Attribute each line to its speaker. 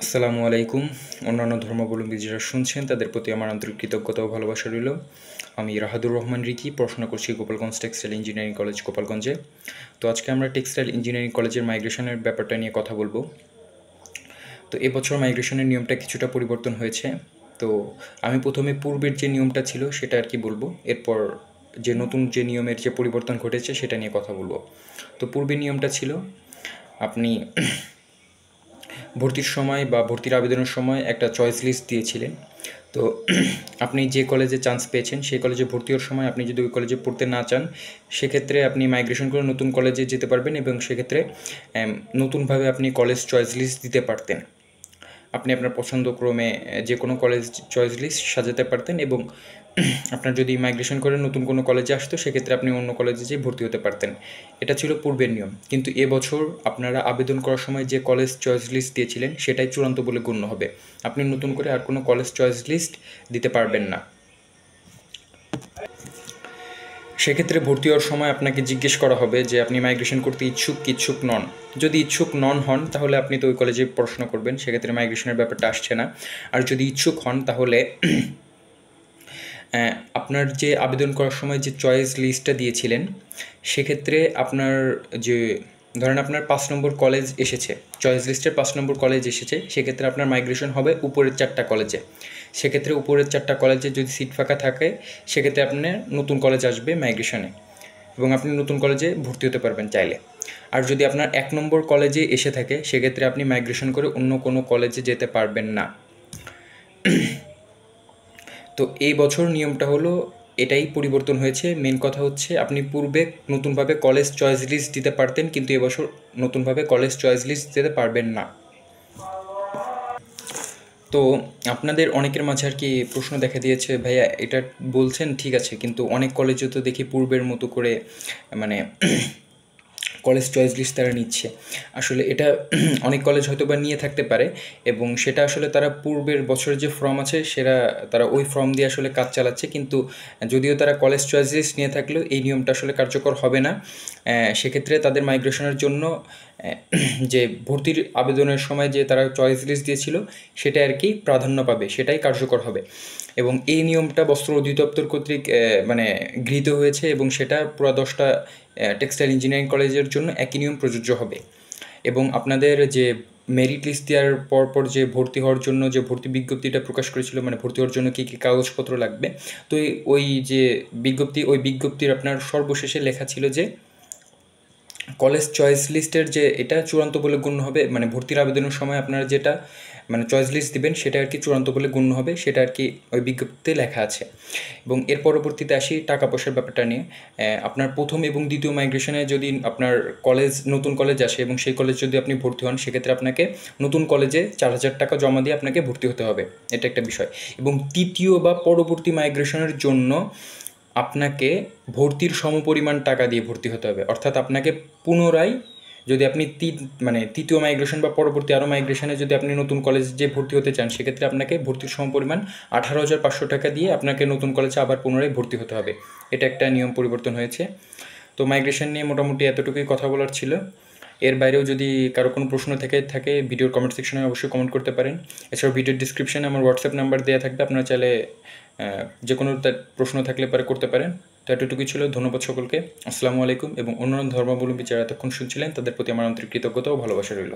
Speaker 1: আসসালামু আলাইকুম। অন্যান্য ধর্মাবলম্বী যারা শুনছেন তাদের প্রতি আমার আন্তরিক কৃতজ্ঞতা ও ভালোবাসা রইল। আমি রাহাদুর রহমান রিকি, পড়াশোনা করছি গোপালগঞ্জ টেক্সটাইল ইঞ্জিনিয়ারিং কলেজ গোপালগঞ্জে। তো আজকে আমরা টেক্সটাইল ইঞ্জিনিয়ারিং কলেজের মাইগ্রেশনের ব্যাপারটা নিয়ে কথা বলবো। তো এবছর মাইগ্রেশনের নিয়মটা কিছুটা পরিবর্তন হয়েছে। তো আমি প্রথমে পূর্বের যে নিয়মটা ছিল সেটা আর কি বলবো, এরপর যে নতুন যে নিয়মের যে পরিবর্তন ঘটেছে সেটা নিয়ে কথা বলবো। তো পূর্বের নিয়মটা ছিল আপনি ভর্তির সময় বা ভর্তির আবেদনের সময় একটা চয়েস লিস্ট দিয়েছিলেন। তো আপনি যে কলেজে চান্স পেয়েছেন সেই কলেজে ভর্তি হওয়ার সময় আপনি যদি ওই কলেজে পড়তে না চান, সেক্ষেত্রে আপনি মাইগ্রেশন করে নতুন কলেজে যেতে পারবেন এবং সেক্ষেত্রে নতুনভাবে আপনি কলেজ চয়েস লিস্ট দিতে পারতেন। আপনি আপনার পছন্দক্রমে যে কোনো কলেজ চয়েস লিস্ট সাজাতে পারতেন এবং আপনার যদি মাইগ্রেশন করে নতুন কোনো কলেজে আসতো সেক্ষেত্রে আপনি অন্য কলেজে যেয়ে ভর্তি হতে পারতেন। এটা ছিল পূর্বের নিয়ম, কিন্তু এবছর আপনারা আবেদন করার সময় যে কলেজ চয়েস লিস্ট দিয়েছিলেন সেটাই চূড়ান্ত বলে গণ্য হবে। আপনি নতুন করে আর কোনো কলেজ চয়েস লিস্ট দিতে পারবেন না। সেক্ষেত্রে ভর্তি হওয়ার সময় আপনাকে জিজ্ঞেস করা হবে যে আপনি মাইগ্রেশন করতে ইচ্ছুক কি ইচ্ছুক নন। যদি ইচ্ছুক নন হন তাহলে আপনি তো ওই কলেজে পড়াশোনা করবেন, সেক্ষেত্রে মাইগ্রেশনের ব্যাপারটা আসছে না। আর যদি ইচ্ছুক হন তাহলে আপনার যে আবেদন করার সময় যে চয়েস লিস্টটা দিয়েছিলেন সেক্ষেত্রে আপনার যে ধরেন আপনার 5 নম্বর কলেজ এসেছে, চয়েস লিস্টের 5 নম্বর কলেজ এসেছে, সেক্ষেত্রে আপনার মাইগ্রেশন হবে উপরের 4টা কলেজে। সেক্ষেত্রে উপরের 4টা কলেজে যদি সিট ফাঁকা থাকে সেক্ষেত্রে আপনার নতুন কলেজ আসবে মাইগ্রেশনে এবং আপনি নতুন কলেজে ভর্তি হতে পারবেন চাইলে। আর যদি আপনার 1 নম্বর কলেজে এসে থাকে সেক্ষেত্রে আপনি মাইগ্রেশন করে অন্য কোনো কলেজে যেতে পারবেন না। তো এই বছর নিয়মটা হলো এটাই পরিবর্তন হয়েছে। মেন কথা হচ্ছে আপনি পূর্বে নতুনভাবে কলেজ চয়েস লিস্ট দিতে পারতেন, কিন্তু এবছর নতুনভাবে কলেজ চয়েস লিস্ট দিতে পারবেন না। তো আপনাদের অনেকের মাঝে আর কি প্রশ্ন দেখা দিয়েছে, ভাইয়া এটা বলছেন ঠিক আছে, কিন্তু অনেক কলেজে তো দেখি পূর্বের মতো করে মানে কলেজ চয়েস লিস্ট তারা নিচ্ছে। আসলে এটা অনেক কলেজ হয়তো বা নিয়ে থাকতে পারে এবং সেটা আসলে তারা পূর্বের বছরের যে ফর্ম আছে সেটা তারা ওই ফর্ম দিয়ে আসলে কাজ চালাচ্ছে, কিন্তু যদিও তারা কলেজ চয়েস লিস্ট নিয়ে থাকলেও এই নিয়মটা আসলে কার্যকর হবে না। সেক্ষেত্রে তাদের মাইগ্রেশনের জন্য যে ভর্তির আবেদনের সময় যে তারা চয়েস লিস্ট দিয়েছিল সেটা আর কি প্রাধান্য পাবে, সেটাই কার্যকর হবে। এবং এই নিয়মটা বস্ত্র অধিদপ্তর কর্তৃক মানে গৃহীত হয়েছে এবং সেটা পুরো 10টা টেক্সটাইল ইঞ্জিনিয়ারিং কলেজের জন্য একই নিয়ম প্রযোজ্য হবে। এবং আপনাদের যে মেরিট লিস্ট দেওয়ার পরপর যে ভর্তি হওয়ার জন্য যে ভর্তি বিজ্ঞপ্তিটা প্রকাশ করেছিল, মানে ভর্তি হওয়ার জন্য কী কী কাগজপত্র লাগবে, তো ওই যে বিজ্ঞপ্তি, ওই বিজ্ঞপ্তির আপনার সর্বশেষে লেখা ছিল যে কলেজ চয়েস লিস্টের যে এটা চূড়ান্ত বলে গণ্য হবে, মানে ভর্তির আবেদনের সময় আপনারা যেটা মানে চয়েস লিস্ট দিবেন সেটা আর কি চূড়ান্ত বলে গণ্য হবে, সেটা আর কি ওই বিজ্ঞপ্তিতে লেখা আছে। এবং এর পরবর্তীতে আসি টাকা পয়সার ব্যাপারটা নিয়ে। আপনার প্রথম এবং দ্বিতীয় মাইগ্রেশনে যদি আপনার কলেজ নতুন কলেজ আসে এবং সেই কলেজ যদি আপনি ভর্তি হন সেক্ষেত্রে আপনাকে নতুন কলেজে 4,000 টাকা জমা দিয়ে আপনাকে ভর্তি হতে হবে, এটা একটা বিষয়। এবং তৃতীয় বা পরবর্তী মাইগ্রেশনের জন্য আপনাকে ভর্তির সমপরিমাণ টাকা দিয়ে ভর্তি হতে হবে, অর্থাৎ আপনাকে পুনরায় যদি আপনি মানে তৃতীয় মাইগ্রেশন বা পরবর্তী আরও মাইগ্রেশনে যদি আপনি নতুন কলেজে যে ভর্তি হতে চান সেক্ষেত্রে আপনাকে ভর্তির সমপরিমাণ 18,500 টাকা দিয়ে আপনাকে নতুন কলেজে আবার পুনরায় ভর্তি হতে হবে। এটা একটা নিয়ম পরিবর্তন হয়েছে। তো মাইগ্রেশন নিয়ে মোটামুটি এতটুকুই কথা বলার ছিল। এর বাইরেও যদি কারো কোনো প্রশ্ন থাকে ভিডিওর কমেন্ট সেকশনে অবশ্যই কমেন্ট করতে পারেন। এছাড়াও ভিডিওর ডিসক্রিপশনে আমার হোয়াটসঅ্যাপ নাম্বার দেওয়া থাকবে, আপনারা চাইলে যে কোনো প্রশ্ন থাকলে পরে করতে পারেন। তো এতটুকুই ছিল। ধন্যবাদ সকলকে। আসসালামু আলাইকুম। এবং অন্যান্য ধর্মাবলম্বী যারা এতক্ষণ শুনছিলেন তাদের প্রতি আমার আন্তরিক কৃতজ্ঞতা ও ভালোবাসা রইল।